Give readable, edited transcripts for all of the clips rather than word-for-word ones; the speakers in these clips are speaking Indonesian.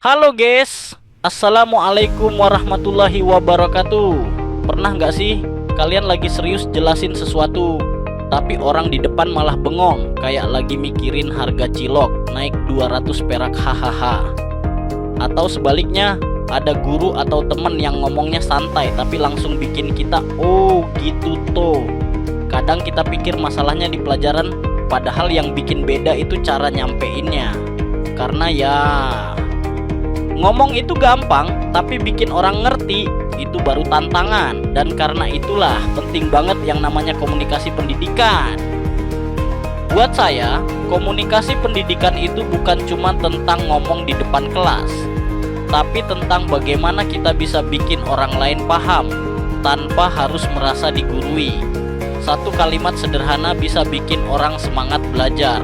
Halo guys, Assalamualaikum warahmatullahi wabarakatuh. Pernah nggak sih kalian lagi serius jelasin sesuatu, tapi orang di depan malah bengong, kayak lagi mikirin harga cilok naik 200 perak hahaha. Atau sebaliknya, ada guru atau temen yang ngomongnya santai tapi langsung bikin kita oh gitu toh. Kadang kita pikir masalahnya di pelajaran, padahal yang bikin beda itu cara nyampeinnya. Karena ya, ngomong itu gampang, tapi bikin orang ngerti itu baru tantangan. Dan karena itulah penting banget yang namanya komunikasi pendidikan. Buat saya, komunikasi pendidikan itu bukan cuma tentang ngomong di depan kelas, tapi tentang bagaimana kita bisa bikin orang lain paham tanpa harus merasa digurui. Satu kalimat sederhana bisa bikin orang semangat belajar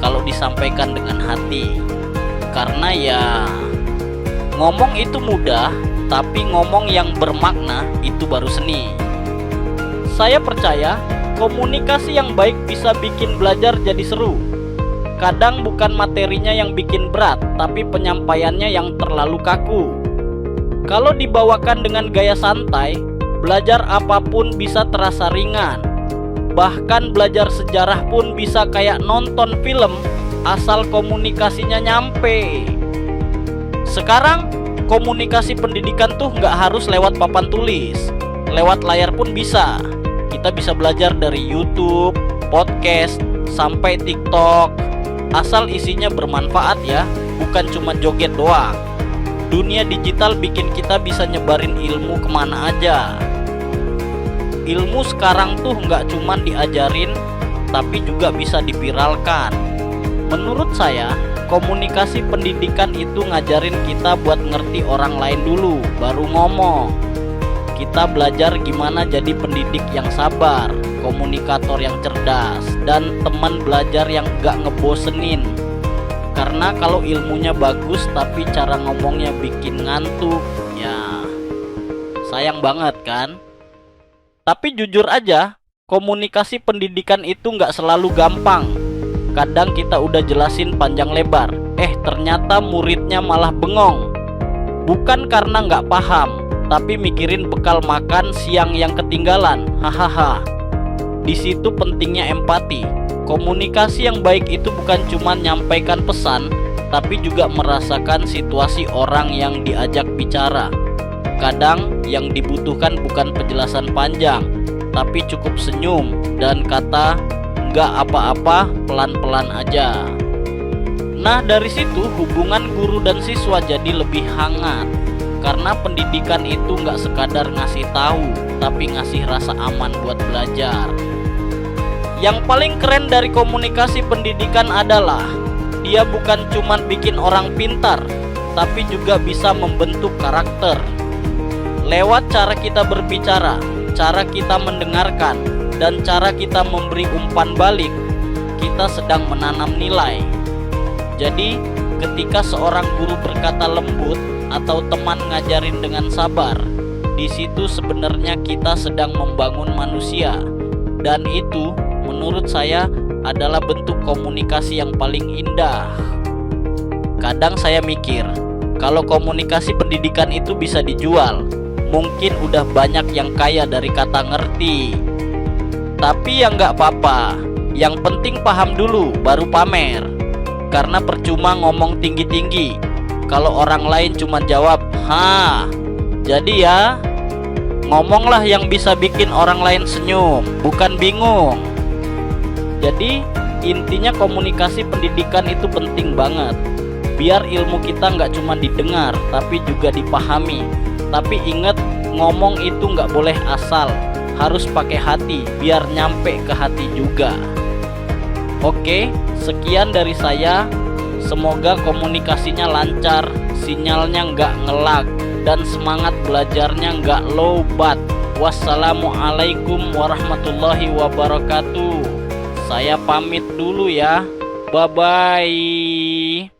kalau disampaikan dengan hati. Karena ya, ngomong itu mudah, tapi ngomong yang bermakna itu baru seni. Saya percaya komunikasi yang baik bisa bikin belajar jadi seru. Kadang bukan materinya yang bikin berat, tapi penyampaiannya yang terlalu kaku. Kalau dibawakan dengan gaya santai, belajar apapun bisa terasa ringan. Bahkan belajar sejarah pun bisa kayak nonton film, asal komunikasinya nyampe. Sekarang komunikasi pendidikan tuh nggak harus lewat papan tulis, lewat layar pun bisa. Kita bisa belajar dari YouTube, podcast, sampai TikTok, asal isinya bermanfaat ya, bukan cuma joget doang. Dunia digital bikin kita bisa nyebarin ilmu kemana aja. Ilmu sekarang tuh nggak cuma diajarin, tapi juga bisa dipiralkan. Menurut saya, komunikasi pendidikan itu ngajarin kita buat ngerti orang lain dulu, baru ngomong. Kita belajar gimana jadi pendidik yang sabar, komunikator yang cerdas, dan teman belajar yang gak ngebosenin. Karena kalau ilmunya bagus tapi cara ngomongnya bikin ngantuk, ya sayang banget kan? Tapi jujur aja, komunikasi pendidikan itu gak selalu gampang. Kadang kita udah jelasin panjang lebar, ternyata muridnya malah bengong. Bukan karena nggak paham, tapi mikirin bekal makan siang yang ketinggalan. Hahaha. Di situ pentingnya empati. Komunikasi yang baik itu bukan cuma nyampaikan pesan, tapi juga merasakan situasi orang yang diajak bicara. Kadang yang dibutuhkan bukan penjelasan panjang, tapi cukup senyum dan kata "nggak apa-apa, pelan-pelan aja". Nah, dari situ hubungan guru dan siswa jadi lebih hangat. Karena pendidikan itu nggak sekadar ngasih tahu, tapi ngasih rasa aman buat belajar. Yang paling keren dari komunikasi pendidikan adalah dia bukan cuma bikin orang pintar, tapi juga bisa membentuk karakter. Lewat cara kita berbicara, cara kita mendengarkan, dan cara kita memberi umpan balik, kita sedang menanam nilai. Jadi, ketika seorang guru berkata lembut atau teman ngajarin dengan sabar, di situ sebenarnya kita sedang membangun manusia. Dan itu, menurut saya, adalah bentuk komunikasi yang paling indah. Kadang saya mikir, kalau komunikasi pendidikan itu bisa dijual, mungkin udah banyak yang kaya dari kata ngerti. Tapi ya nggak apa-apa, yang penting paham dulu baru pamer. Karena percuma ngomong tinggi-tinggi kalau orang lain cuma jawab "ha". Jadi ya, ngomonglah yang bisa bikin orang lain senyum, bukan bingung. Jadi intinya komunikasi pendidikan itu penting banget, biar ilmu kita nggak cuma didengar tapi juga dipahami. Tapi ingat, ngomong itu nggak boleh asal, harus pakai hati biar nyampe ke hati juga. Oke, sekian dari saya. Semoga komunikasinya lancar, sinyalnya nggak ngelag, dan semangat belajarnya nggak lowbat. Wassalamualaikum warahmatullahi wabarakatuh. Saya pamit dulu ya. Bye-bye.